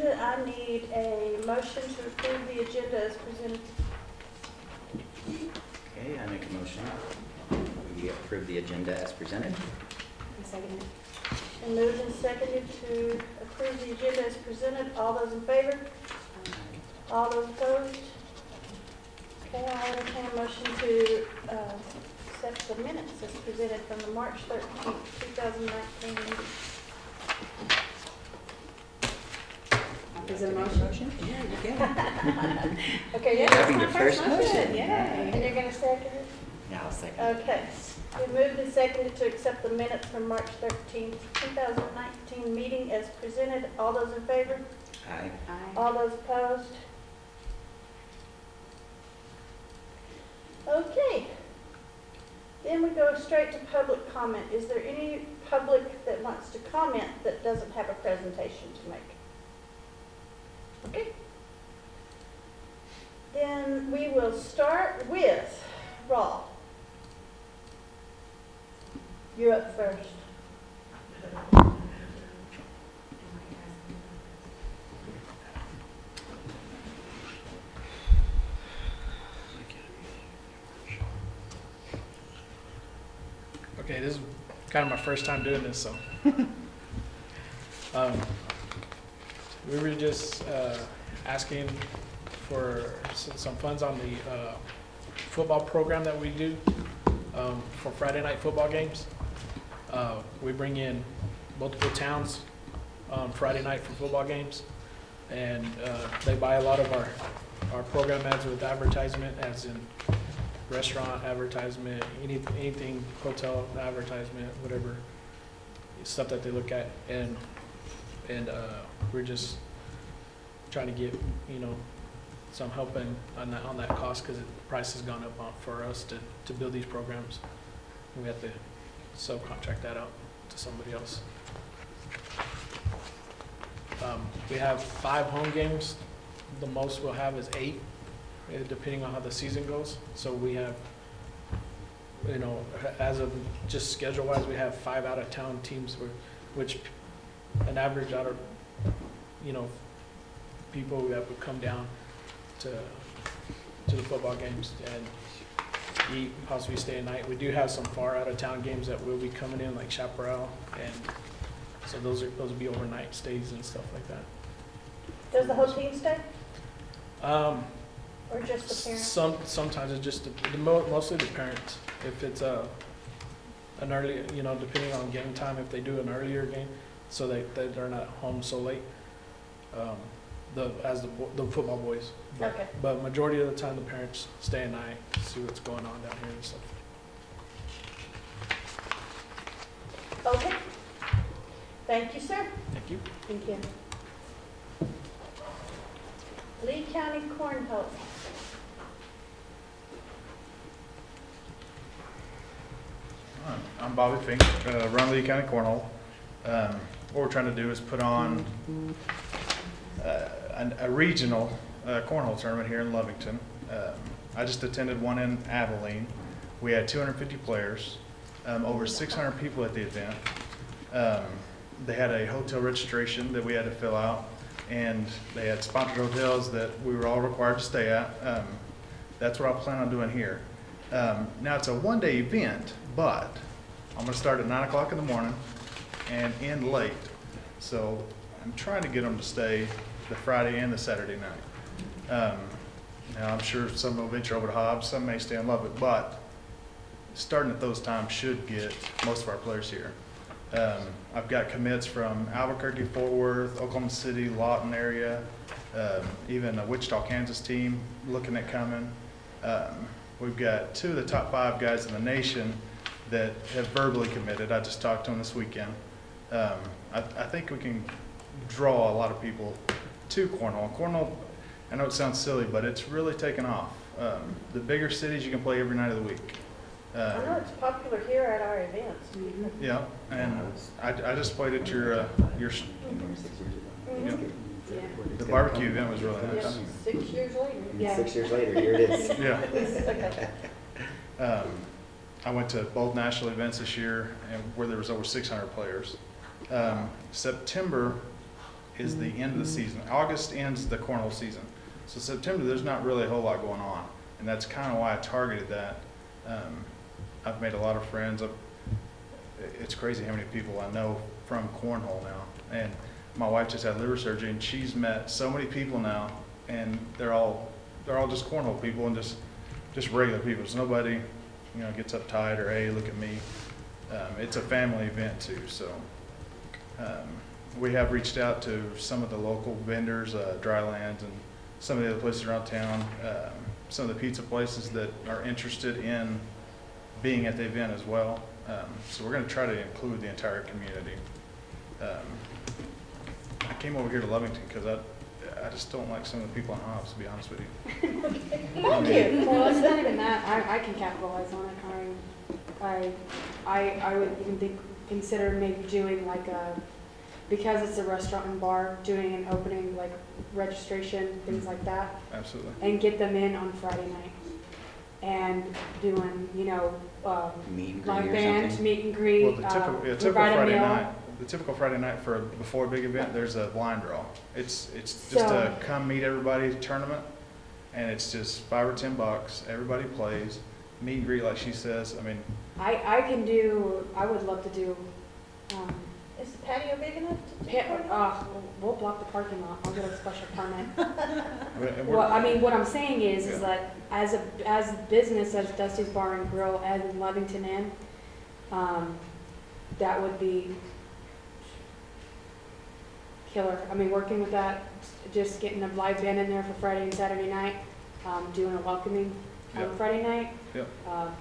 agenda, I need a motion to approve the agenda as presented. Okay, I make a motion. We approve the agenda as presented. I second it. And moved and seconded to approve the agenda as presented. All those in favor? All those opposed? Okay, I'll entertain a motion to accept the minutes as presented from the March 13th, 2019 meeting. Is it a motion? Yeah, you can. Okay, yeah. That'd be my the first motion. Yay. And you're going to second it? Yeah, I'll second. Okay. We moved and seconded to accept the minutes from March 13th, 2019 meeting as presented. All those in favor? Aye. Aye. All those opposed? Okay. Then we go straight to public comment. Is there any public that wants to comment that doesn't have a presentation to make? Okay. Then we will start with Raw. You're up first. Okay, this is kind of my first time doing this, so. We were just asking for some funds on the football program that we do for Friday night football games. We bring in multiple towns on Friday night for football games, and they buy a lot of our program ads with advertisement, as in restaurant advertisement, anything, hotel advertisement, whatever stuff that they look at, and we're just trying to get, some help on that cost, because the price has gone up for us to build these programs. We have to subcontract that out to somebody else. We have 5 home games. The most we'll have is 8, depending on how the season goes. So we have, as of just schedule-wise, we have 5 out-of-town teams, which an average out of, people that would come down to the football games and eat, possibly stay a night. We do have some far out-of-town games that will be coming in, like Chaparral, and so those will be overnight stays and stuff like that. Does the whole team stay or just the parents? Sometimes it's just mostly the parents. If it's an early, depending on game time, if they do an earlier game, so they're not home so late. The football boys. Okay. But majority of the time, the parents stay at night, see what's going on down here and stuff. Okay. Thank you, sir. Thank you. Thank you. Lee County Cornhole. I'm Bobby Fink, run Lee County Cornhole. What we're trying to do is put on a regional cornhole tournament here in Lovington. I just attended one in Abilene. We had 250 players, over 600 people at the event. They had a hotel registration that we had to fill out, and they had sponsored hotels that we were all required to stay at. That's what I plan on doing here. Now it's a one-day event, but I'm gonna start at 9 o'clock in the morning and end late. So I'm trying to get them to stay the Friday and the Saturday night. Now I'm sure some will venture over to Hobbs, some may stay in Lubbock, but starting at those times should get most of our players here. I've got commits from Albuquerque, Fort Worth, Oklahoma City, Lawton area, even a Wichita, Kansas team looking at coming. We've got 2 of the top 5 guys in the nation that have verbally committed. I just talked to them this weekend. I think we can draw a lot of people to cornhole. Cornhole, I know it sounds silly, but it's really taken off. The bigger cities, you can play every night of the week. I know it's popular here at our events. Yeah, and I just played at your the barbecue event was really Yeah, nice. 6 years later. Yeah. 6 years later, here it is. Yeah. Okay. I went to both national events this year, and where there was over 600 players. September is the end of the season. August ends the cornhole season. So September, there's not really a whole lot going on. And that's kind of why I targeted that. I've made a lot of friends. It's crazy how many people I know from cornhole now. And my wife just had liver surgery, and she's met so many people now, and they're all just cornhole people and just regular people. So nobody, gets uptight or, hey, look at me. It's a family event too. So we have reached out to some of the local vendors, Drylands, and some of the other places around town, some of the pizza places that are interested in being at the event as well. So we're going to try to include the entire community. I came over here to Lovington because I just don't like some of the people in Hobbs, to be honest with you. Thank you. Well, it's not even that, I can capitalize on it. I would even consider maybe doing like because it's a restaurant and bar, doing an opening, like registration, things like that, Absolutely. and get them in on Friday night. And doing, Meet and greet live or band, something? meet and greet, Well, the typical provide a Friday meal. night, the typical Friday night before a big event, there's a blind draw. It's just a So- come meet everybody tournament, and it's just $5 or $10. Everybody plays, meet and greet like she says. I mean, I would love to do, Is the patio big enough to do yeah, party? we'll block the parking lot, I'll get a special permit. and Well, we're, I mean, what I'm saying is Yeah. that as a business, as Dusty's Bar and Grill, as in Lovington Inn, that would be killer. I mean, working with that, just getting a live band in there for Friday and Saturday night, doing a welcoming on Yep. Friday night, Yep.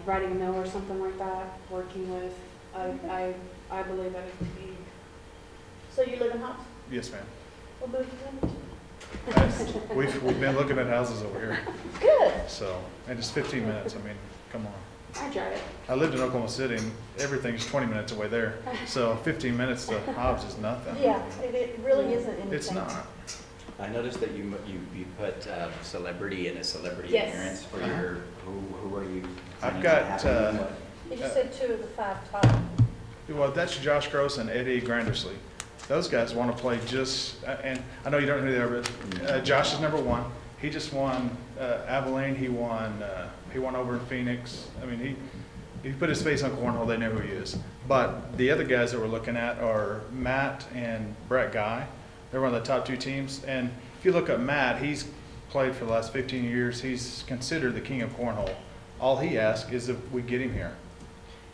providing a meal or something like that, working with, I believe that it would be. So you live in Hobbs? yes, ma'am. We'll move to Lovington. We've been looking at houses over here, Good. so, and it's 15 minutes. I mean, come on. I drive it. I lived in Oklahoma City, and everything's 20 minutes away there. So 15 minutes to Hobbs is nothing. Yeah, it really isn't anything. It's not. I noticed that you put celebrity and a celebrity Yes. appearance for your, who are you? I've planning on got, having? What- You just said 2 of the 5 top. Well, that's Josh Gross and Eddie Grandersley. Those guys want to play just, and I know you don't know who they are, but Josh is number 1. He just won Abilene. He won over in Phoenix. I mean, he put his face on cornhole. They know who he is. But the other guys that we're looking at are Matt and Brett Guy. They're one of the top 2 teams. And if you look at Matt, he's played for the last 15 years. He's considered the king of cornhole. All he asks is if we get him here.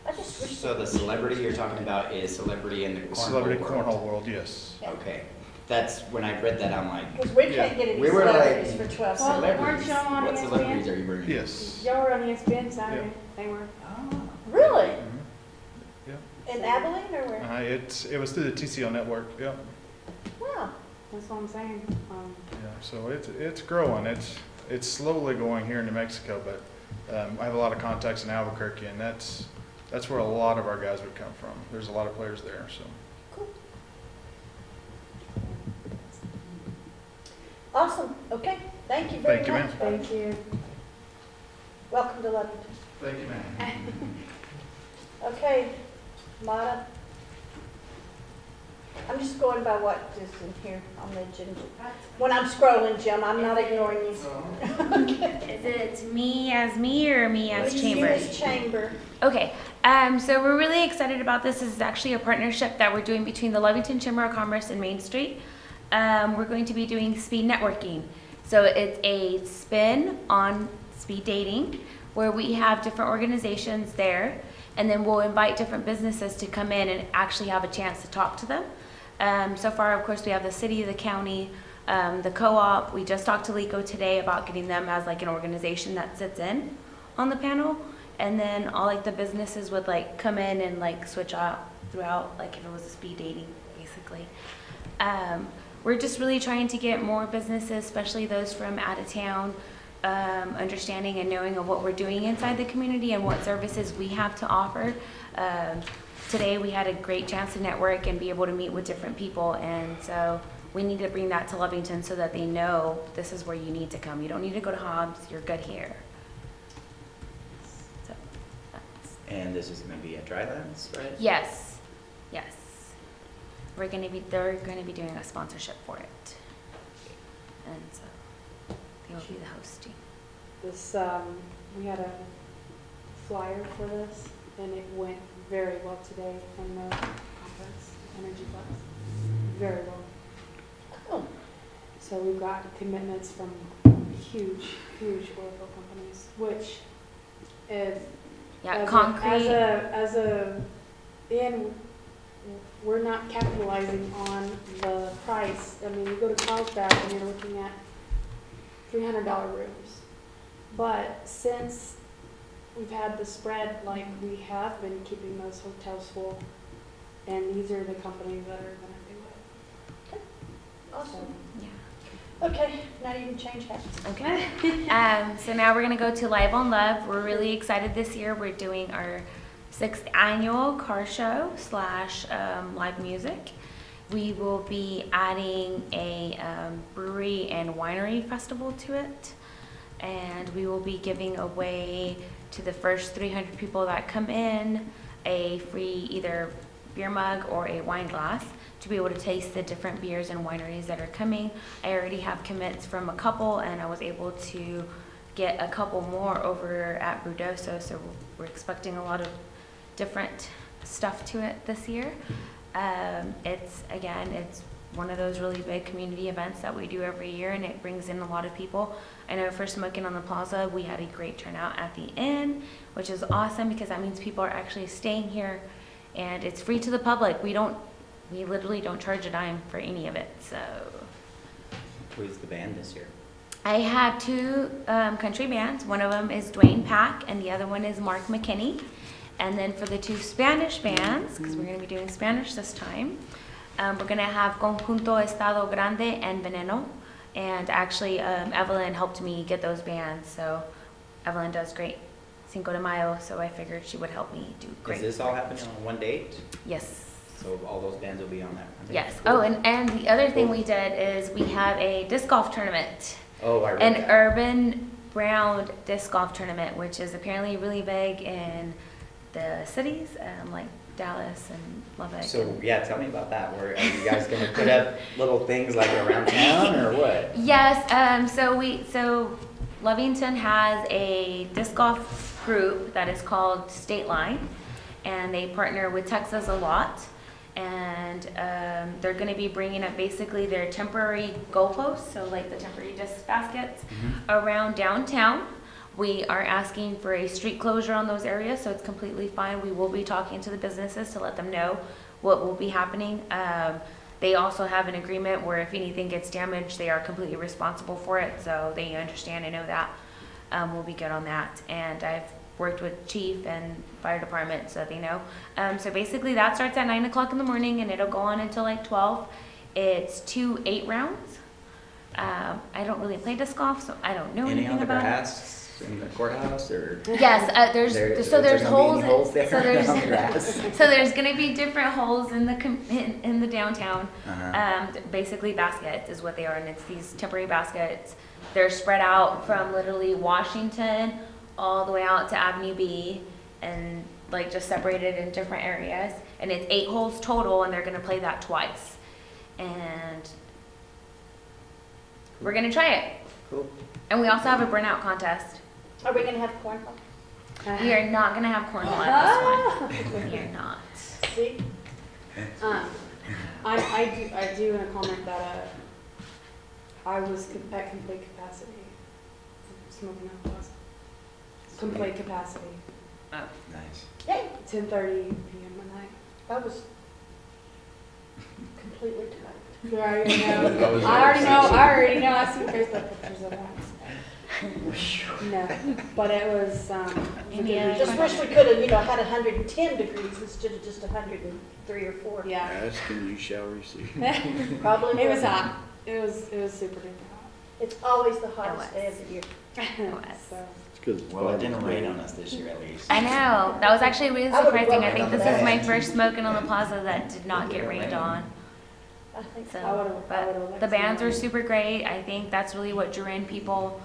I just wish. So the celebrity you're talking about is celebrity in the cornhole Celebrity world? cornhole world, yes. Okay, that's, when I read that, I'm like, Because we Yeah. can't get any We were like- celebrities for 12 Well, cents. weren't celebrities, y'all on what ESPN? celebrities are you bringing? Yes. Y'all were on ESPN Saturday, Yeah. they were. Oh. Really? Mhm. In Abilene or where? It was through the TCL network, yeah. Wow. That's what I'm saying. Yeah, so it's growing. It's slowly going here in New Mexico, but I have a lot of contacts in Albuquerque, and that's where a lot of our guys would come from. There's a lot of players there, so. Cool. Awesome. Okay. Thank you very Thank you, much. ma'am. Thank you. Welcome to Lovington. Thank you, ma'am. Okay, Mata. I'm just going by what is in here on the agenda. When I'm scrolling, Jim, I'm not ignoring you. Is it me as me or me as You chamber? as chamber. Okay, so we're really excited about this. This is actually a partnership that we're doing between the Lovington Chamber of Commerce and Main Street. We're going to be doing speed networking. So it's a spin on speed dating where we have different organizations there, and then we'll invite different businesses to come in and actually have a chance to talk to them. So far, of course, we have the city, the county, the co-op. We just talked to LECO today about getting them as like an organization that sits in on the panel. And then all like the businesses would like come in and like switch out throughout, like if it was a speed dating, basically. We're just really trying to get more businesses, especially those from out of town, understanding and knowing of what we're doing inside the community and what services we have to offer. Today we had a great chance to network and be able to meet with different people, and so we need to bring that to Lovington so that they know this is where you need to come. You don't need to go to Hobbs, you're good here. So that's, And this is going to be at Drylands, right? yes, yes. they're gonna be doing a sponsorship for it. And so they will be the hosting. This, we had a flyer for this, and it went very well today from the conference, Energy Plus. Very well. Cool. So we've got commitments from huge oil companies, which if Yeah, as concrete. and we're not capitalizing on the price. I mean, you go to Carlsbad and you're looking at $300 rooms. But since we've had the spread, like we have been keeping those hotels full, and these are the companies that are gonna do it. Awesome. Yeah. Okay, now you can change hats. Okay. So now we're gonna go to Live on Love. We're really excited this year. We're doing our 6th annual car show / live music. We will be adding a brewery and winery festival to it, and we will be giving away to the first 300 people that come in a free either beer mug or a wine glass to be able to taste the different beers and wineries that are coming. I already have commits from a couple, and I was able to get a couple more over at Brudoso, so we're expecting a lot of different stuff to it this year. It's one of those really big community events that we do every year, and it brings in a lot of people. I know for Smoking on the Plaza, we had a great turnout at the inn, which is awesome because that means people are actually staying here, and it's free to the public. We literally don't charge a dime for any of it, so. Who's the band this year? I have 2 country bands. One of them is Dwayne Pack, and the other one is Mark McKinney. And then for the 2 Spanish bands, because we're going to be doing Spanish this time, we're going to have Conjunto Estado Grande and Veneno. And actually, Evelyn helped me get those bands, so Evelyn does great Cinco de Mayo, so I figured she would help me do great. Is this all happening on one date? Yes. So all those bands will be on that one date? Yes. Cool. Oh, and the other thing we did is we have a disc golf tournament. Oh, I read An that. urban brown disc golf tournament, which is apparently really big in the cities, like Dallas and Lubbock. So, yeah, tell me about that. Are you guys gonna put up little things like around town or what? Yes, so Lovington has a disc golf group that is called State Line, and they partner with Texas a lot. And they're going to be bringing up basically their temporary goalposts, so like the temporary disc baskets around downtown. We are asking for a street closure on those areas, so it's completely fine. We will be talking to the businesses to let them know what will be happening. They also have an agreement where if anything gets damaged, they are completely responsible for it, so they understand and know that. We'll be good on that. And I've worked with chief and fire department so they know. So basically that starts at 9 o'clock in the morning and it'll go on until like 12. It's 2 8-rounds. I don't really play disc golf, so I don't know Any anything on the about it. grass in the courthouse or? Yes, there's gonna be holes. there So there's on the grass? so there's gonna be different holes in the in the downtown. Uh-huh. Basically baskets is what they are, and it's these temporary baskets. They're spread out from literally Washington all the way out to Avenue B, and like just separated in different areas. And it's 8 holes total, and they're gonna play that twice. And we're gonna try it. Cool. And we also have a burnout contest. Are we gonna have cornhole? We are not gonna have cornhole at this one. We are not. See? I do want to comment that I was at complete capacity. Smoking out Plaza. Complete capacity. Oh. Nice. Yay! 10:30 p.m. at night. I was completely tired. I already know. I see Facebook pictures of that. No, but it was, Any other Just wish we could've, had 110 degrees instead of just 103 or 4. yeah. Ask and you shall receive. Probably. It was would. hot. It was super duper It's always the hottest was. day of the year. hot. was. So, It's 'cause it's Well, it didn't barbecue. rain on us this year at least. I know. That was actually really I would've surprising. I welcomed think this that. is my first smoking on the plaza that did not get rained on. I think So, I would've but liked the bands some are rain. super great. I think that's really what drew in people.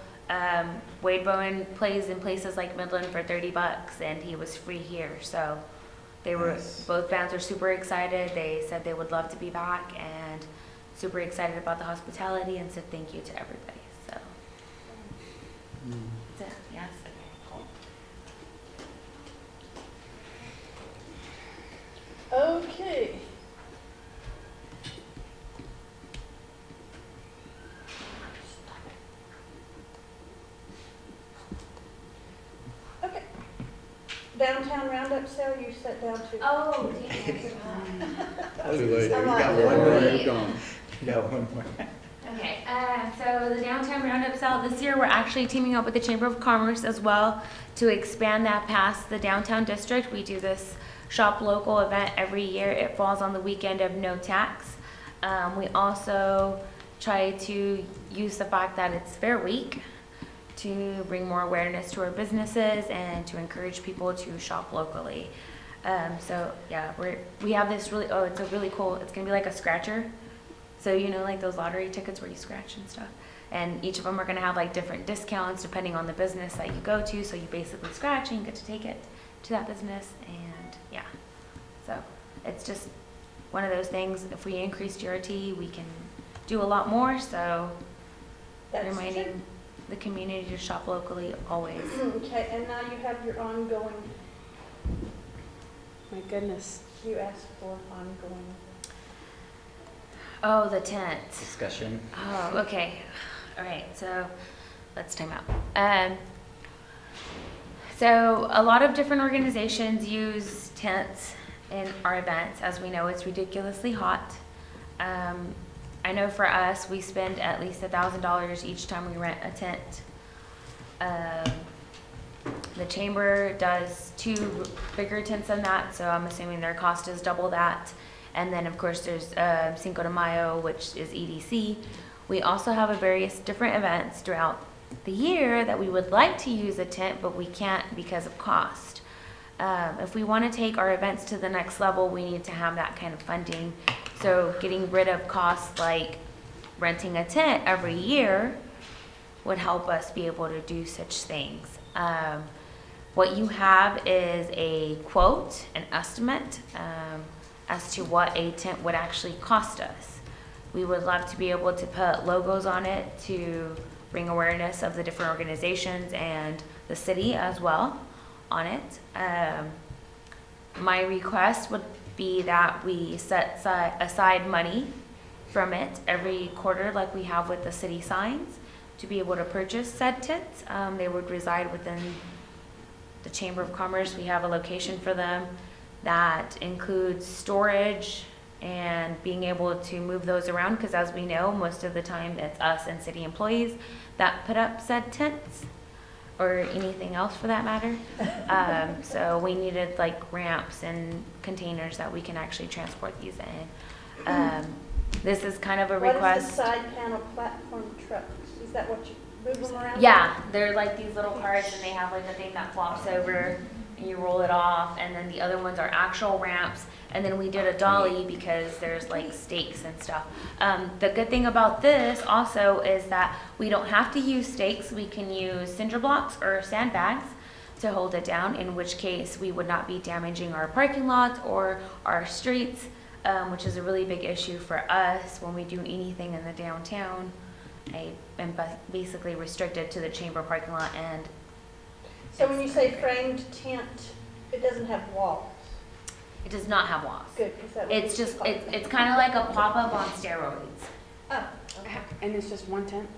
Wade Bowen plays in places like Midland for $30, and he was free here. So They were, Nice. both bands are super excited. They said they would love to be back and super excited about the hospitality and said thank you to everybody. So, that's it. Yes. Okay. Okay. Downtown roundup sale, you sat down to. Oh, Too late. You I'm got like, one more, really? you're gone. You got one more. Okay, so the downtown roundup sale this year, we're actually teaming up with the Chamber of Commerce as well to expand that past the downtown district. We do this shop local event every year. It falls on the weekend of no tax. We also try to use the fact that it's Fair Week to bring more awareness to our businesses and to encourage people to shop locally. So yeah, we have this really, it's a really cool, it's gonna be like a scratcher. So you know, like those lottery tickets where you scratch and stuff. And each of them are gonna have like different discounts depending on the business that you go to. So you basically scratch and you get to take it to that business, and yeah. So it's just one of those things, if we increase GRT, we can do a lot more. So That's reminding true. the community to shop locally always. Okay, and now you have your ongoing, My goodness. you asked for ongoing. Oh, the tent. Discussion. Oh, okay. All right, so let's time out. So a lot of different organizations use tents in our events. As we know, it's ridiculously hot. I know for us, we spend at least $1,000 each time we rent a tent. The chamber does 2 bigger tents than that, so I'm assuming their cost is double that. And then, of course, there's Cinco de Mayo, which is EDC. We also have various different events throughout the year that we would like to use a tent, but we can't because of cost. If we want to take our events to the next level, we need to have that kind of funding. So getting rid of costs like renting a tent every year would help us be able to do such things. What you have is a quote, an estimate, as to what a tent would actually cost us. We would love to be able to put logos on it to bring awareness of the different organizations and the city as well on it. My request would be that we set aside money from it every quarter like we have with the city signs to be able to purchase said tents. They would reside within the Chamber of Commerce. We have a location for them that includes storage and being able to move those around, because as we know, most of the time it's us and city employees that put up said tents or anything else for that matter. So we needed like ramps and containers that we can actually transport these in. This is kind of a What request. is the side panel platform trucks? Is that what you move them around? Yeah, they're like these little carts and they have like a thing that flops over and you roll it off, and then the other ones are actual ramps, and then we did a dolly because there's like stakes and stuff. The good thing about this also is that we don't have to use stakes. We can use cinder blocks or sandbags to hold it down, in which case we would not be damaging our parking lots or our streets, which is a really big issue for us when we do anything in the downtown. I am basically restricted to the chamber parking lot. And So when you say framed tent, it doesn't have walls? it does not have walls. Good, because that would. It's just, it's kind of like a pop-up on steroids. Oh, okay. And it's just one tent?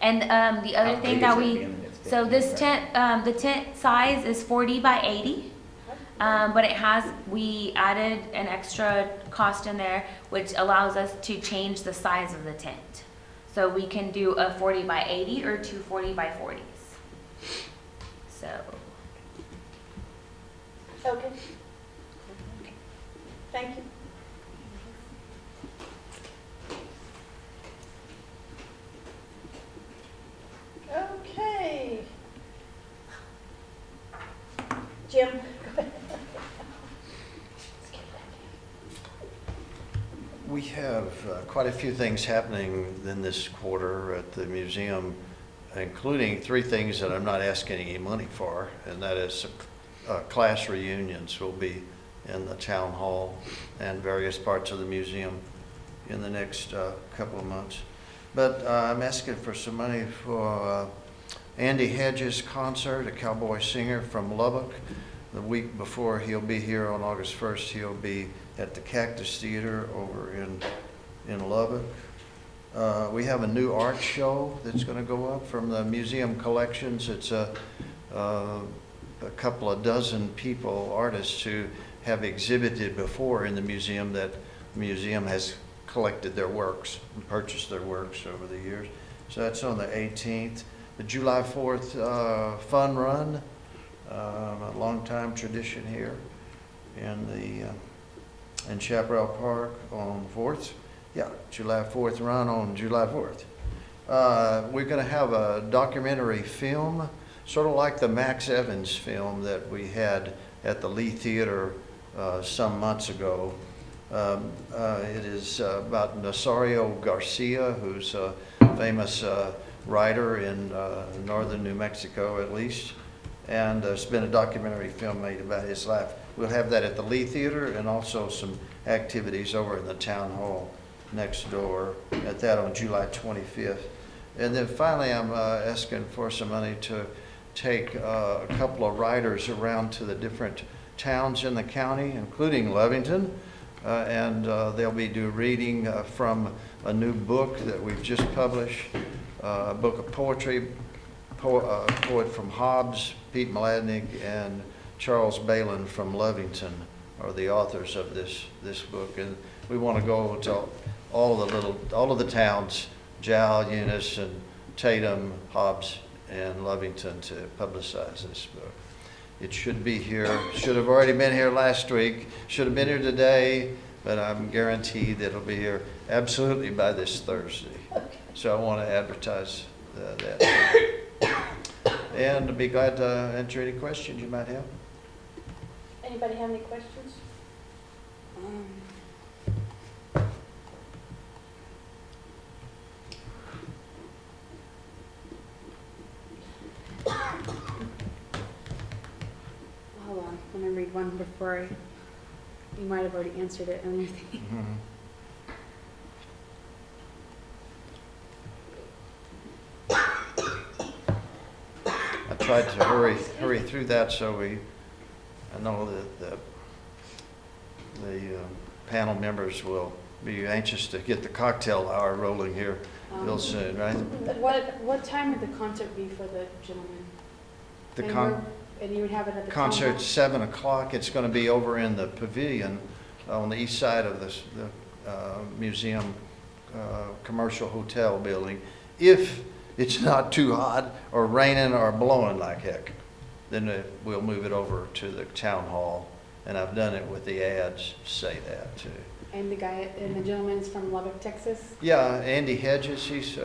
And the How other thing big that is it we, again? It's so 15, this right? tent, the tent size is 40 by 80. But it has, we added an extra cost in there, which allows us to change the size of the tent. So we can do a 40 by 80 or two 40 by 40s. So, Okay. Thank you. Okay. Jim? Go ahead. We have quite a few things happening in this quarter at the museum, including 3 things that I'm not asking any money for, and that is class reunions will be in the town hall and various parts of the museum in the next couple of months. But I'm asking for some money for Andy Hedges' concert, a cowboy singer from Lubbock. The week before he'll be here on August 1st, he'll be at the Cactus Theater over in Lubbock. We have a new art show that's going to go up from the museum collections. It's a couple of dozen people, artists who have exhibited before in the museum, that the museum has collected their works and purchased their works over the years. So that's on the 18th. The July 4th fun run, a long-time tradition here in Chaparral Park on 4th. Yeah, July 4th run on July 4th. We're going to have a documentary film, sort of like the Max Evans film that we had at the Lee Theater some months ago. It is about Nazario Garcia, who's a famous writer in northern New Mexico, at least. And there's been a documentary film made about his life. We'll have that at the Lee Theater, and also some activities over in the town hall next door at that on July 25th. And then finally, I'm asking for some money to take a couple of writers around to the different towns in the county, including Lovington, and they'll be reading from a new book that we've just published, a book of poetry. Poet from Hobbs, Pete Mladnick, and Charles Balin from Lovington are the authors of this book, and we want to go to all of the towns, Jowell, Eunice, and Tatum, Hobbs, and Lovington to publicize this book. It should be here. Should have already been here last week. Should have been here today, but I'm guaranteed that it'll be here absolutely by this Thursday. So I want to advertise that. And I'd be glad to answer any questions you might have. Anybody have any questions? Hold on, let me read one before you might have already answered it. I tried to hurry through that, so I know that the panel members will be anxious to get the cocktail hour rolling here real soon, right? What time would the concert be for the gentleman? And you would have it at the Concert's 7 o'clock. It's going to be over in the pavilion on the east side of the museum commercial hotel building. If it's not too hot or raining or blowing like heck, then we'll move it over to the town hall. And I've done it with the ads say that too. And the gentleman's from Lubbock, Texas? Yeah, Andy Hedges, he's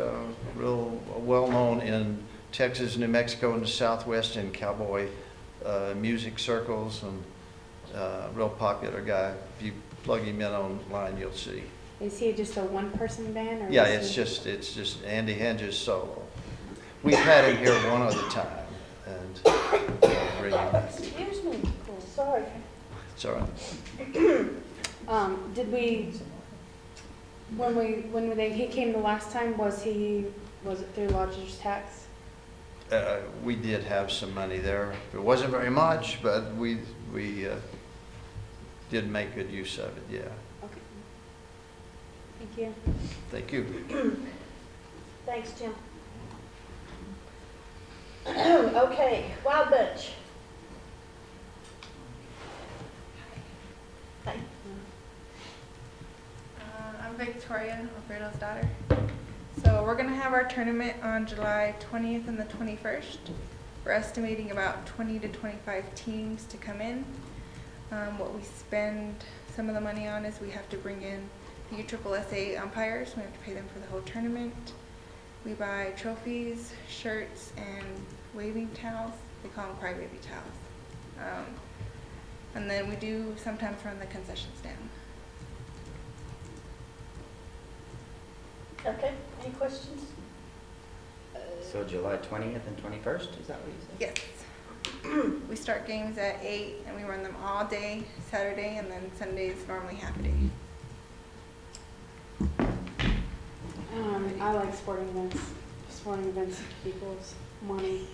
real well-known in Texas, New Mexico, and the Southwest in cowboy music circles, and real popular guy. If you plug him in online, you'll see. Is he just a one-person band? Or Yeah, it's just Andy Hedges solo. We've had him here one other time, and bring him back. Excuse me. Sorry. It's all right. Did we, he came the last time, was it through lodger's tax? We did have some money there. It wasn't very much, but we did make good use of it, yeah. Okay. Thank you. Thank you. Thanks, Tim. Okay, Wild Bunch. Hi. I'm Victoria, Alfredo's daughter. So we're gonna have our tournament on July 20th and the 21st. We're estimating about 20 to 25 teams to come in. What we spend some of the money on is we have to bring in the USSSA umpires. We have to pay them for the whole tournament. We buy trophies, shirts, and waving towels. They call them crybaby towels. And then we do sometimes run the concession stand. Okay, any questions? So July 20th and 21st, is that what you said? Yes. We start games at 8 and we run them all day Saturday, and then Sunday is normally half a day. I like sporting events. Sporting events equals money.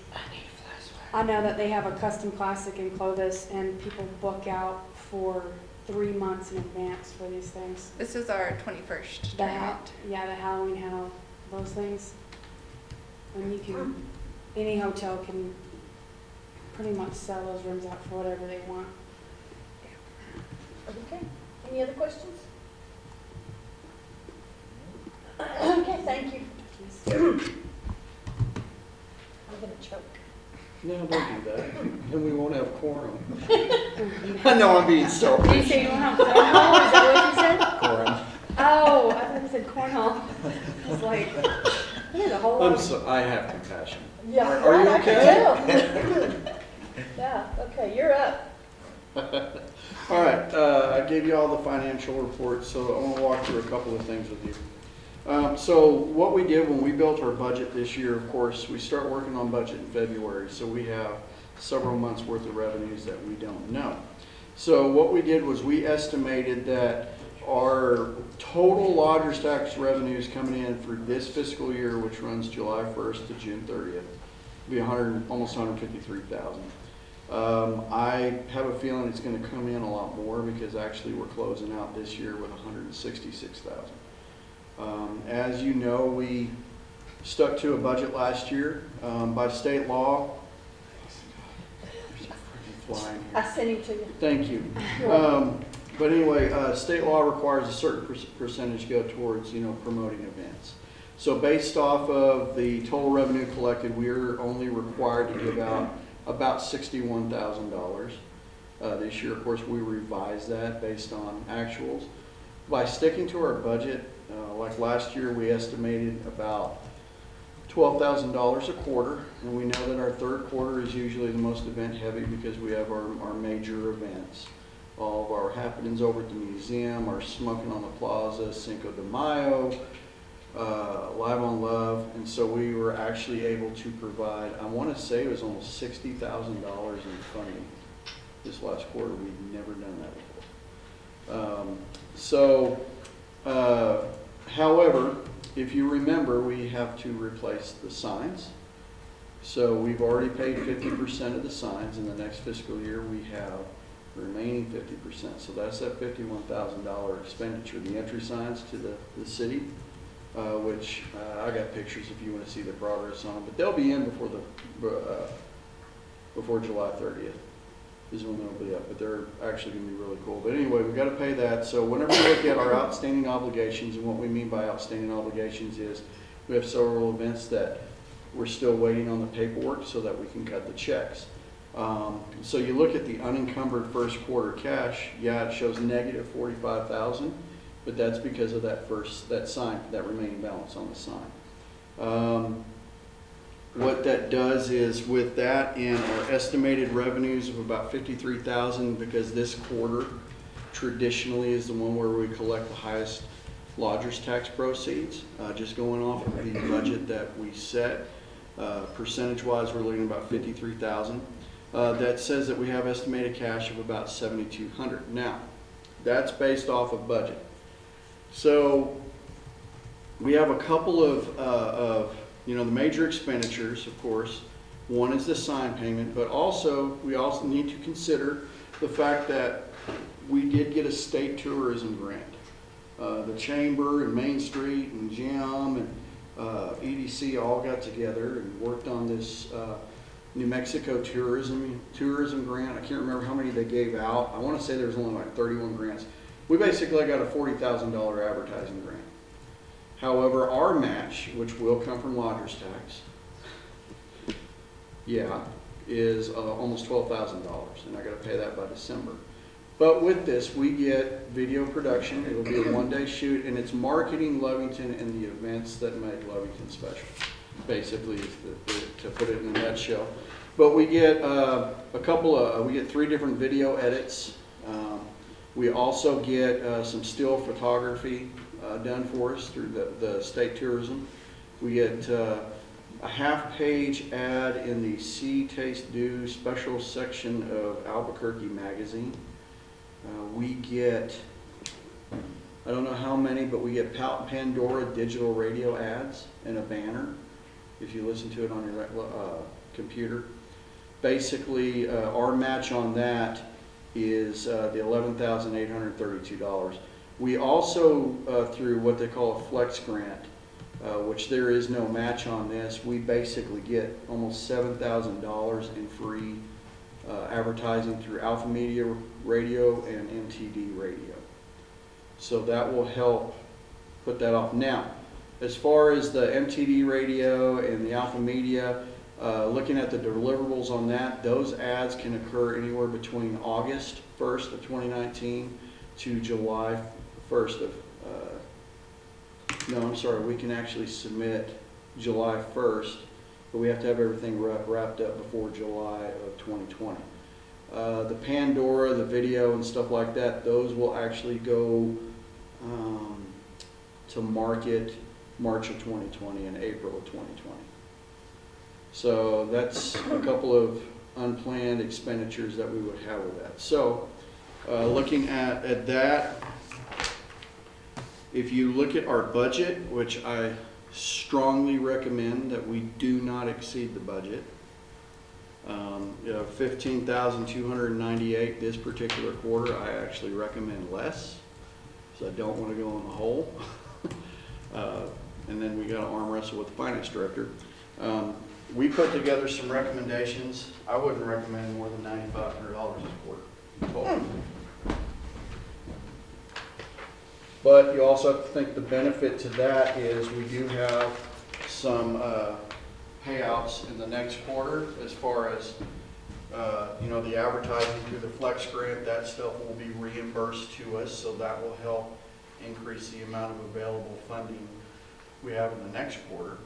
I know that they have a custom classic in Clovis, and people book out for 3 months in advance for these things. This is our 21st The tournament. the Halloween Hell, those things. And you can, any hotel can pretty much sell those rooms out for whatever they want. Okay, any other questions? Okay, thank you. I'm gonna choke. No, don't do that. And we won't have quorum. I know I'm being Did you selfish. say you want to have cornhole? Is that what you said? Quorum. Oh, I thought you said cornhole. I was like, there's a whole lot I'm of. so, I have compassion. Yeah, Are you right, I can okay? tell. Yeah, okay, you're up. All right, I gave you all the financial reports, so I want to walk through a couple of things with you. So what we did when we built our budget this year, of course, we start working on budget in February, so we have several months worth of revenues that we don't know. So what we did was we estimated that our total lodger's tax revenues coming in for this fiscal year, which runs July 1st to June 30th, be almost 153,000. I have a feeling it's going to come in a lot more because actually we're closing out this year with 166,000. As you know, we stuck to a budget last year by state law. Flying here. I sent him to you. Thank you. But anyway, state law requires a certain percentage go towards, promoting events. So based off of the total revenue collected, we're only required to give out about $61,000 this year. Of course, we revised that based on actuals. By sticking to our budget, like last year, we estimated about $12,000 a quarter, and we know that our third quarter is usually the most event heavy because we have our major events. All of our happenings over at the museum, our Smoking on the Plaza, Cinco de Mayo, Live on Love, and so we were actually able to provide, I want to say it was almost $60,000 in funding this last quarter. We've never done that before. However, if you remember, we have to replace the signs. So we've already paid 50% of the signs. In the next fiscal year, we have the remaining 50%. So that's that $51,000 expenditure. The entry signs to the city, which I got pictures if you want to see the progress on them. But they'll be in before July 30th is when they'll be up. But they're actually going to be really cool. But anyway, we've got to pay that. So whenever we look at our outstanding obligations, and what we mean by outstanding obligations is we have several events that we're still waiting on the paperwork so that we can cut the checks. So you look at the unencumbered first quarter cash, yeah, it shows negative 45,000, but that's because of that remaining balance on the sign. What that does is with that and our estimated revenues of about 53,000, because this quarter traditionally is the one where we collect the highest lodger's tax proceeds, just going off of the budget that we set. Percentage-wise, we're looking at about 53,000. That says that we have estimated cash of about 7,200. Now, that's based off of budget. So we have a couple of the major expenditures, of course. One is the sign payment, but we also need to consider the fact that we did get a state tourism grant. The Chamber and Main Street and Jim and EDC all got together and worked on this New Mexico tourism grant. I can't remember how many they gave out. I want to say there was only like 31 grants. We basically got a $40,000 advertising grant. However, our match, which will come from lodger's tax, is almost $12,000, and I got to pay that by December. But with this, we get video production. It'll be a one-day shoot, and it's marketing Lovington and the events that make Lovington special. Basically, to put it in a nutshell. But we get we get 3 different video edits. We also get some still photography done for us through the state tourism. We get a half-page ad in the See, Taste, Do special section of Albuquerque Magazine. We get, I don't know how many, but we get Pandora digital radio ads and a banner if you listen to it on your computer. Basically, our match on that is the $11,832. We also, through what they call a flex grant, which there is no match on this, we basically get almost $7,000 in free advertising through Alpha Media Radio and MTD Radio. So that will help put that off. Now, as far as the MTD Radio and the Alpha Media, looking at the deliverables on that, those ads can occur anywhere between August 1st of 2019 to July 1st of, no, I'm sorry, we can actually submit July 1st, but we have to have everything wrapped up before July of 2020. The Pandora, the video and stuff like that, those will actually go to market March of 2020 and April of 2020. So that's a couple of unplanned expenditures that we would have with that. So looking at that, if you look at our budget, which I strongly recommend that we do not exceed the budget, 15,298 this particular quarter, I actually recommend less, because I don't want to go in the hole. And then we got to arm wrestle with the finance director. We put together some recommendations. I wouldn't recommend more than $9,500 this quarter. But you also have to think the benefit to that is we do have some payouts in the next quarter as far as the advertising through the flex grant. That stuff will be reimbursed to us, so that will help increase the amount of available funding we have in the next quarter.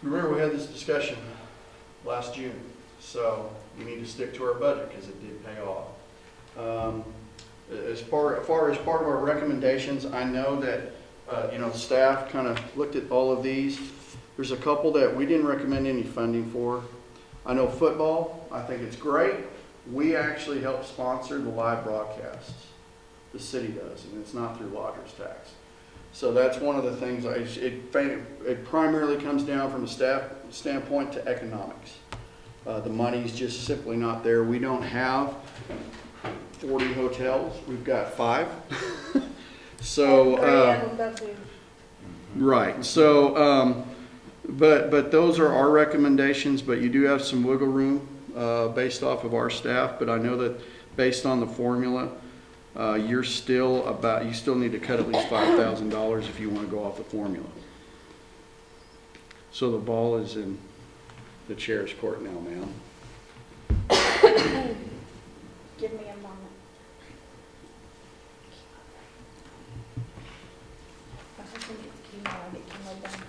Remember, we had this discussion last June, so we need to stick to our budget because it did pay off. As far as part of our recommendations, I know that staff kind of looked at all of these. There's a couple that we didn't recommend any funding for. I know football, I think it's great. We actually help sponsor the live broadcasts. The city does, and it's not through lodger's tax. So that's one of the things. It primarily comes down from a staff standpoint to economics. The money's just simply not there. We don't have 40 hotels. We've got 5. So right. So but those are our recommendations. But you do have some wiggle room based off of our staff. But I know that based on the formula, you still need to cut at least $5,000 if you want to go off the formula. So the ball is in the chair's court now, ma'am. Give me a moment. My husband gets chemo, I get chemo done.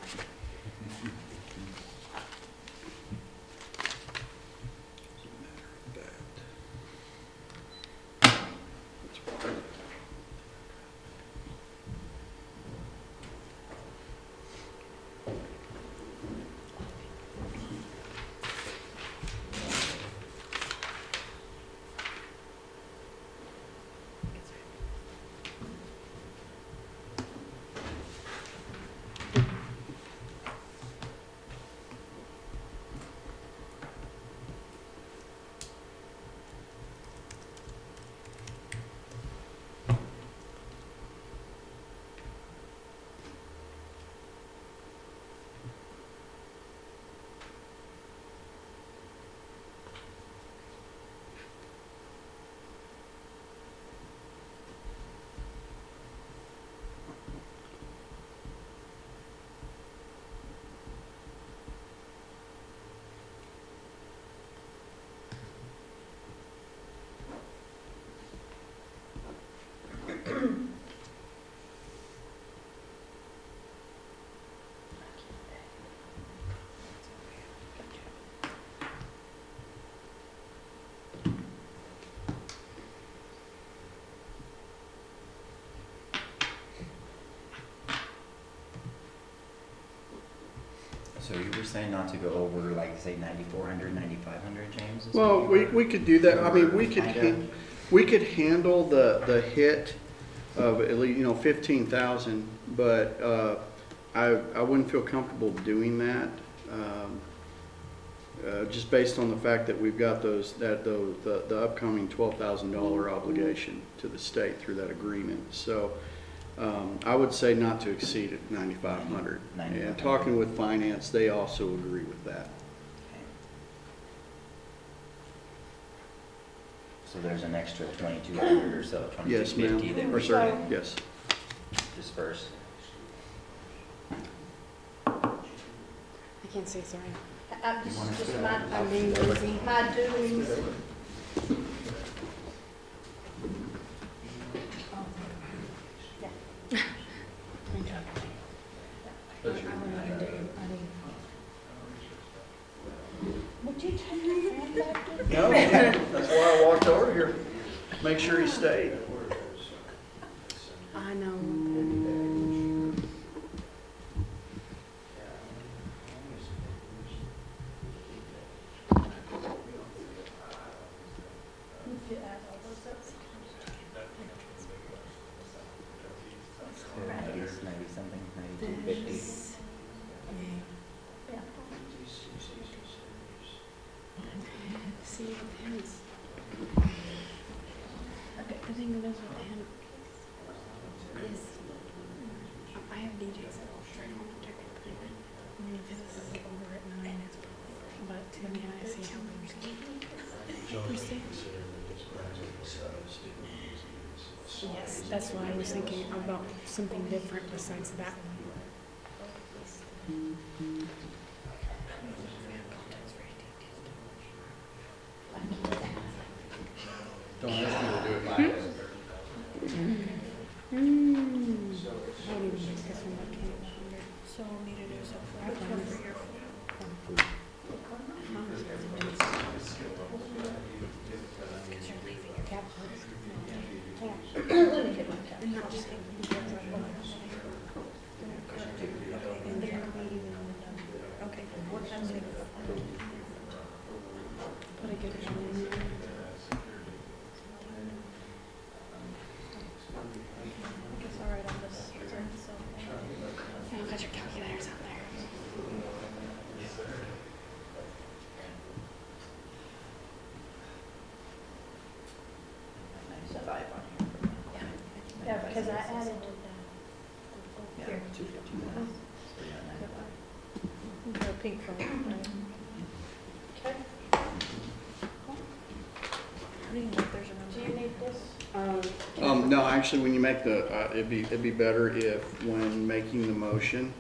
So you were saying not to go over, like, say, 9,400, 9,500, James? is Well, what you were- we could do that. I mean, Kinda. we could handle the hit of at least, 15,000, but, I wouldn't feel comfortable doing that. Just based on the fact that we've got the upcoming $12,000 obligation to the state through that agreement. So, I would say not to exceed at 9,500. And talking with finance, they also agree with that. Okay. So there's an extra 2,200 or so, Yes, 2,250 that ma'am. we're Or sir, yes. dispersed. I can't say sorry. I'm You want us just to- I'm being lazy. my doings. Would you take your friend back to? No, that's why I walked over here. Make sure he stayed. I know. Would you add all those up? Maybe something, 9,250. This. Yeah. See, with him, it's- okay, the thing is with him is, I have DJs that will straight on the ticket. I mean, if this is over at 9, it's, but to me, I see how we Yes, that's why I was thinking about something different besides that one. Don't ask me to do it my way. So we'll need to do something. For your because you're leaving your cap. Let me get my tab. And not just taking the kids out of and they're meeting okay, what time is it? Put a good one in there. I guess all right on this. So, Yeah, I've got your calculators out there. yeah, because I added Yeah, 250. the pink phone. Okay. Do you need this? No, actually, when you make it'd be better if, when making the motion,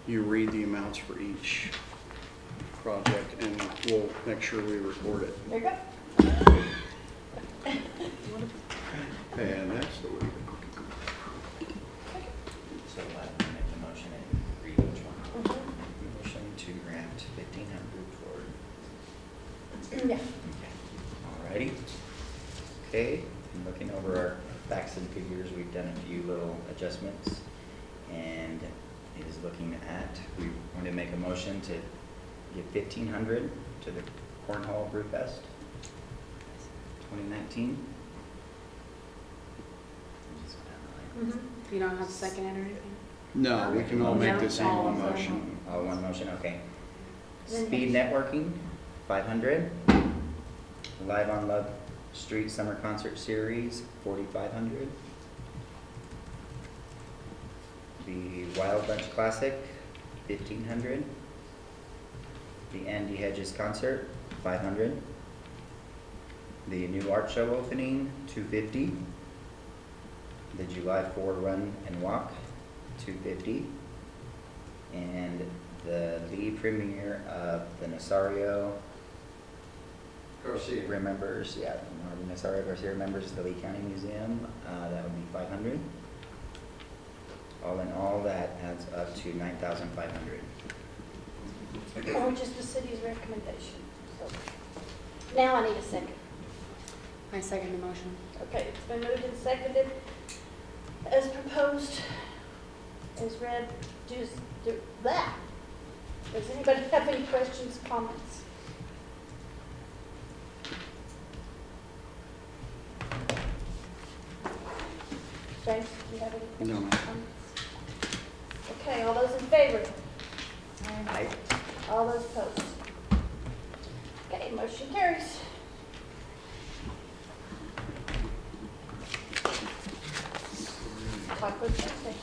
you read the amounts for each project, and we'll make sure we record it. There you go. And that's the way. So make the motion and read each one. Motion to grant 1,500 for. Yeah. Alrighty. Okay, and looking over our facts and figures, we've done a few little adjustments. And it is looking at, we want to make a motion to give 1,500 to the Cornhole Brew Fest 2019. You don't have to second it or anything? No, we can all make the same All one of them. motion. All one motion, okay. Then Speed networking, 500. Live on Love Street Summer Concert Series, 4,500. The Wild Bunch Classic, 1,500. The Andy Hedges Concert, 500. The new art show opening, 250. The July 4 Run and Walk, 250. And the Lee premiere of the Nasario Garcia. remembers, Marvin Nasario Garcia remembers the Lee County Museum, that would be 500. All in all, that adds up to 9,500. Which is the city's recommendation. So now I need a second. I second the motion. Okay, it's been moved and seconded as proposed, as read, do that. Does anybody have any questions, comments? James, do you have any questions? No, ma'am. Comments? Okay, all those in favor? Aye. All those opposed? Okay, motion carries. Taco Tuesday.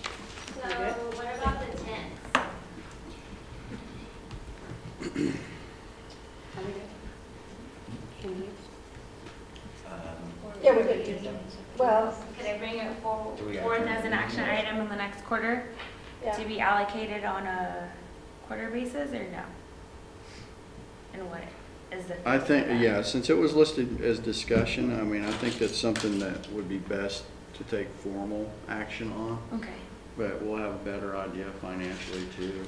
So what about the tents? Are we good? Can you? Yeah, we did. Well, Could I bring it Do we forth actually- as an action item in the next quarter yeah. to be allocated on a quarter basis or no? And what is it? I think, yeah, since it was listed as discussion, I mean, I think that's something that would be best to take formal action on, Okay. but we'll have a better idea financially too.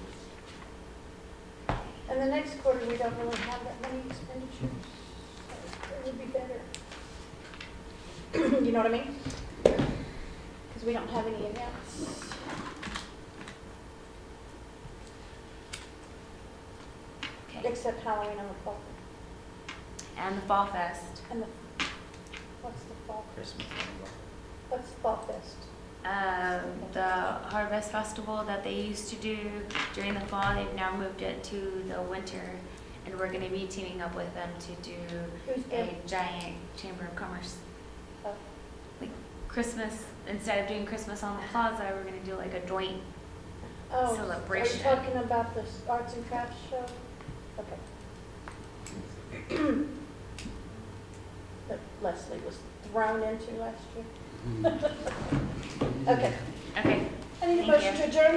And the next quarter, we don't really have that many expenditures. So it would be better. You know what I mean? Because we don't have any events. Okay. Except Halloween and the fall. And the Fall Fest. And the, what's the fall? Christmas. What's the fall fest? The Harvest Festival that they used to do during the fall, they've now moved it to the winter. And we're gonna be teaming up with them to do Who's a there? giant Chamber of Commerce. Oh. Like Christmas, instead of doing Christmas on the plaza, we're gonna do like a joint. Oh, Celebration. Are you talking about the arts and crafts show? Okay. That Leslie was thrown into last year. Okay. Okay. I need a Thank motion you. to adjourn.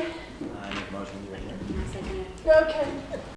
I make motion to adjourn. Second it. Okay.